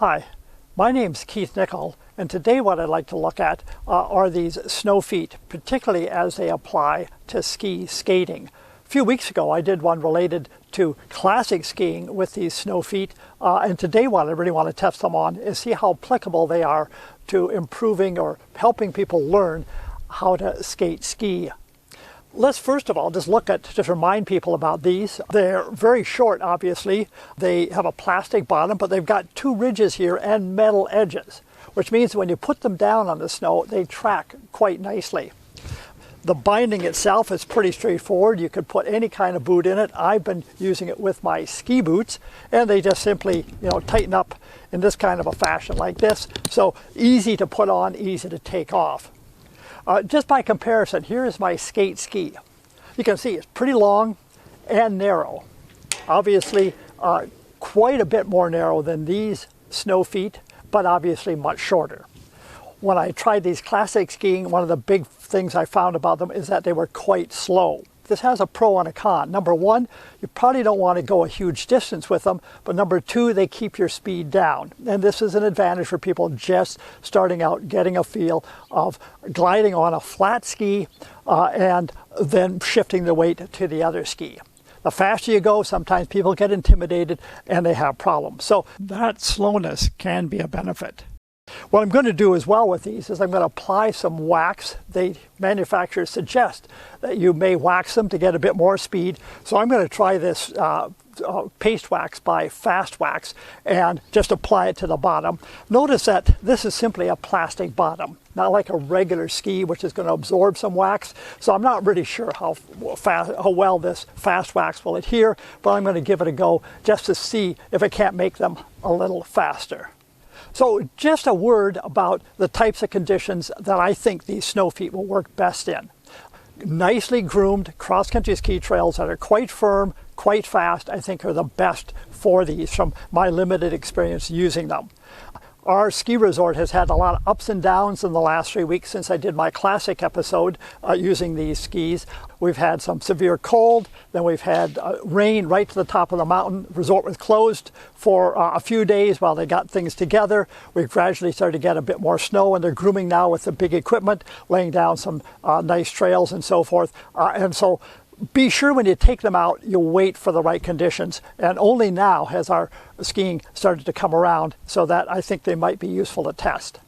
Hi, my name's Keith Nickel, and today what I'd like to look at are these Snowfeet, particularly as they apply to ski skating. A few weeks ago I did one related to classic skiing with these Snowfeet, and today what I really want to test them on is see how applicable they are to improving or helping people learn how to skate ski. Let's first of all just look at, just remind people about these. They're very short, obviously. They have a plastic bottom, but they've got two ridges here and metal edges, which means when you put them down on the snow, they track quite nicely. The binding itself is pretty straightforward. You could put any kind of boot in it. I've been using it with my ski boots, and they just simply, tighten up in this kind of a fashion like this. So easy to put on, easy to take off. Just by comparison, here is my skate ski. You can see it's pretty long and narrow. Obviously, quite a bit more narrow than these Snowfeet, but obviously much shorter. When I tried these classic skiing, one of the big things I found about them is that they were quite slow. This has a pro and a con. Number one, you probably don't want to go a huge distance with them, but number two, they keep your speed down. And this is an advantage for people just starting out, getting a feel of gliding on a flat ski and then shifting the weight to the other ski. The faster you go, sometimes people get intimidated and they have problems. So that slowness can be a benefit. What I'm going to do as well with these is I'm going to apply some wax. The manufacturers suggest that you may wax them to get a bit more speed. So I'm going to try this paste wax by Fast Wax and just apply it to the bottom. Notice that this is simply a plastic bottom, not like a regular ski, which is going to absorb some wax. So I'm not really sure how well this Fast Wax will adhere, but I'm going to give it a go just to see if it can't make them a little faster. So just a word about the types of conditions that I think these Snowfeet will work best in. Nicely groomed cross-country ski trails that are quite firm, quite fast, I think are the best for these from my limited experience using them. Our ski resort has had a lot of ups and downs in the last 3 weeks since I did my classic episode using these skis. We've had some severe cold, then we've had rain right to the top of the mountain. The resort was closed for a few days while they got things together. We've gradually started to get a bit more snow, and they're grooming now with the big equipment, laying down some nice trails and so forth. And so be sure when you take them out, you wait for the right conditions. And only now has our skiing started to come around, so that I think they might be useful to test.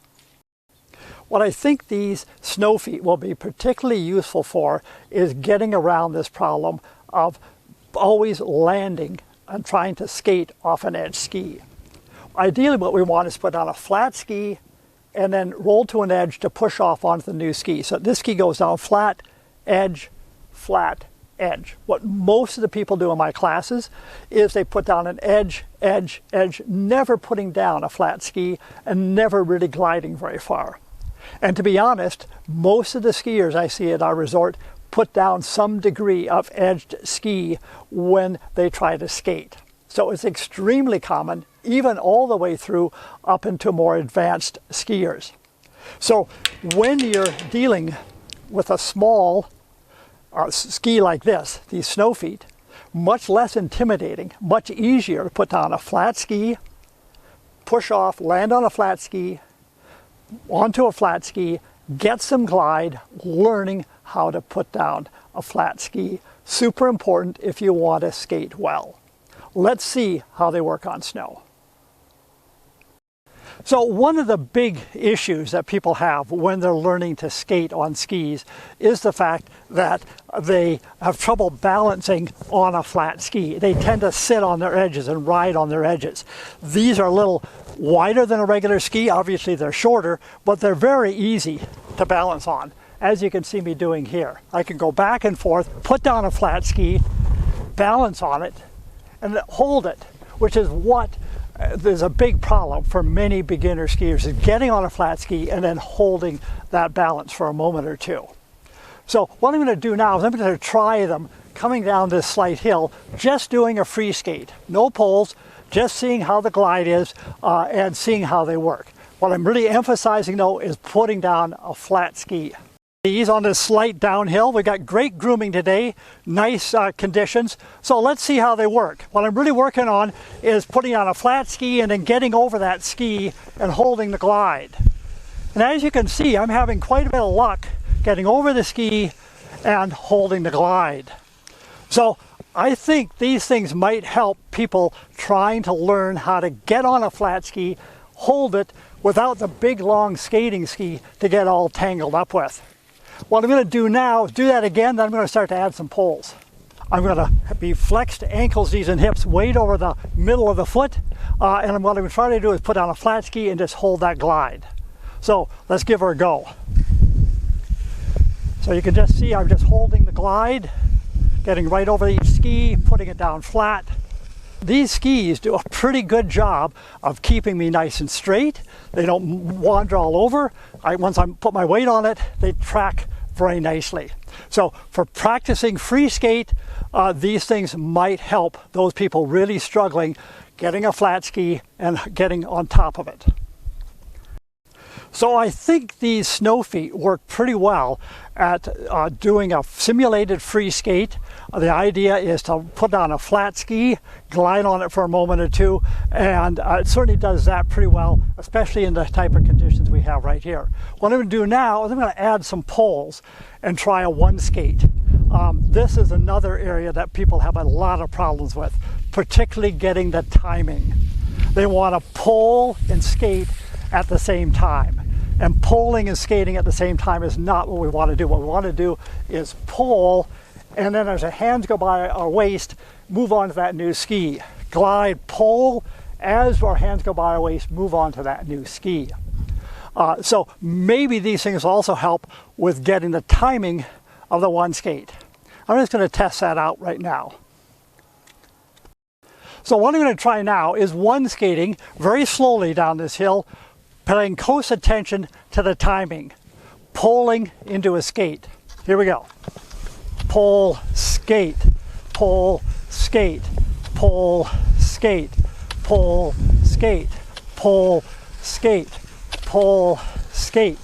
What I think these Snowfeet will be particularly useful for is getting around this problem of always landing and trying to skate off an edge ski. Ideally what we want is put on a flat ski and then roll to an edge to push off onto the new ski. So this ski goes down flat, edge, flat, edge. What most of the people do in my classes is they put down an edge, edge, edge, never putting down a flat ski and never really gliding very far. And to be honest, most of the skiers I see at our resort put down some degree of edged ski when they try to skate. So it's extremely common, even all the way through up into more advanced skiers. So when you're dealing with a small ski like this, these Snowfeet, much less intimidating, much easier to put down a flat ski, push off, land on a flat ski, onto a flat ski, get some glide, learning how to put down a flat ski. Super important if you want to skate well. Let's see how they work on snow. So one of the big issues that people have when they're learning to skate on skis is the fact that they have trouble balancing on a flat ski. They tend to sit on their edges and ride on their edges. These are a little wider than a regular ski. Obviously they're shorter, but they're very easy to balance on, as you can see me doing here. I can go back and forth, put down a flat ski, balance on it, and hold it, which is what there's a big problem for many beginner skiers, is getting on a flat ski and then holding that balance for a moment or two. So what I'm going to do now is I'm going to try them coming down this slight hill, just doing a free skate. No poles, just seeing how the glide is and seeing how they work. What I'm really emphasizing though is putting down a flat ski. He's on this slight downhill. We got great grooming today, nice conditions. So let's see how they work. What I'm really working on is putting on a flat ski and then getting over that ski and holding the glide. And as you can see, I'm having quite a bit of luck getting over the ski and holding the glide. So I think these things might help people trying to learn how to get on a flat ski, hold it without the big long skating ski to get all tangled up with. What I'm going to do now is do that again, then I'm going to start to add some poles. I'm going to be flexed ankles, knees, and hips, weight over the middle of the foot, and what I'm going to try to do is put on a flat ski and just hold that glide. So let's give her a go. So you can just see I'm just holding the glide, getting right over each ski, putting it down flat. These skis do a pretty good job of keeping me nice and straight. They don't wander all over. Once I put my weight on it, they track very nicely. So for practicing free skate, these things might help those people really struggling getting a flat ski and getting on top of it. So I think these Snowfeet work pretty well at doing a simulated free skate. The idea is to put on a flat ski, glide on it for a moment or two, and it certainly does that pretty well, especially in the type of conditions we have right here. What I'm going to do now is I'm going to add some poles and try a one skate. This is another area that people have a lot of problems with, particularly getting the timing. They want to pole and skate at the same time. And poling and skating at the same time is not what we want to do. What we want to do is pole, and then as our hands go by our waist, move on to that new ski. Glide, pole, as our hands go by our waist, move on to that new ski. So maybe these things also help with getting the timing of the one skate. I'm just going to test that out right now. So what I'm going to try now is one skating very slowly down this hill, paying close attention to the timing, poling into a skate. Here we go. Pole, skate, pole, skate, pole, skate, pole, skate, pole, skate, pole, skate.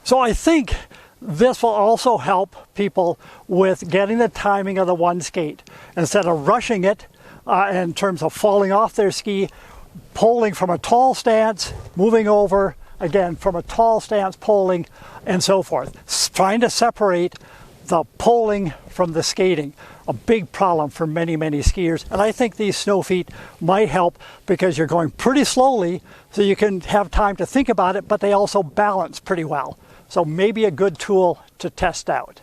So I think this will also help people with getting the timing of the one skate. Instead of rushing it in terms of falling off their ski, poling from a tall stance, moving over, again from a tall stance, poling, and so forth. Trying to separate the poling from the skating. A big problem for many, many skiers. And I think these Snowfeet might help because you're going pretty slowly so you can have time to think about it, but they also balance pretty well. So maybe a good tool to test out.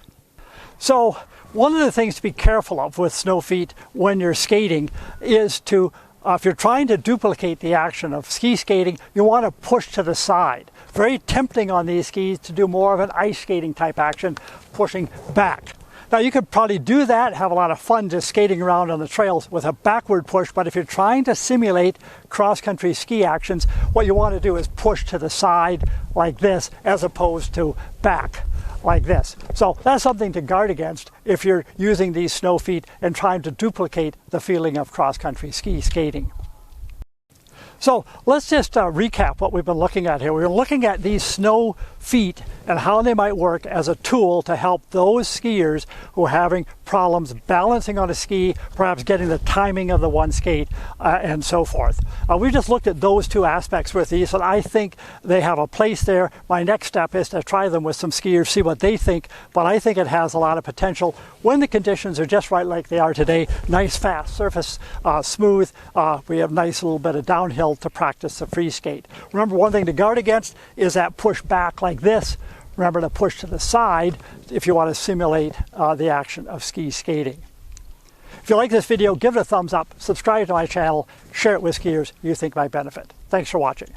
So one of the things to be careful of with Snowfeet when you're skating is to if you're trying to duplicate the action of ski skating, you want to push to the side. Very tempting on these skis to do more of an ice skating type action, pushing back. Now you could probably do that, have a lot of fun just skating around on the trails with a backward push, but if you're trying to simulate cross-country ski actions, what you want to do is push to the side like this as opposed to back like this. So that's something to guard against if you're using these Snowfeet and trying to duplicate the feeling of cross-country ski skating. So let's just recap what we've been looking at here. We're looking at these Snowfeet and how they might work as a tool to help those skiers who are having problems balancing on a ski, perhaps getting the timing of the one skate, and so forth. We just looked at those two aspects with these, and I think they have a place there. My next step is to try them with some skiers, see what they think, but I think it has a lot of potential when the conditions are just right like they are today. Nice, fast surface, smooth. We have nice little bit of downhill to practice the free skate. Remember, one thing to guard against is that push back like this. Remember to push to the side if you want to simulate the action of ski skating. If you like this video, give it a thumbs up, subscribe to my channel, share it with skiers you think might benefit. Thanks for watching.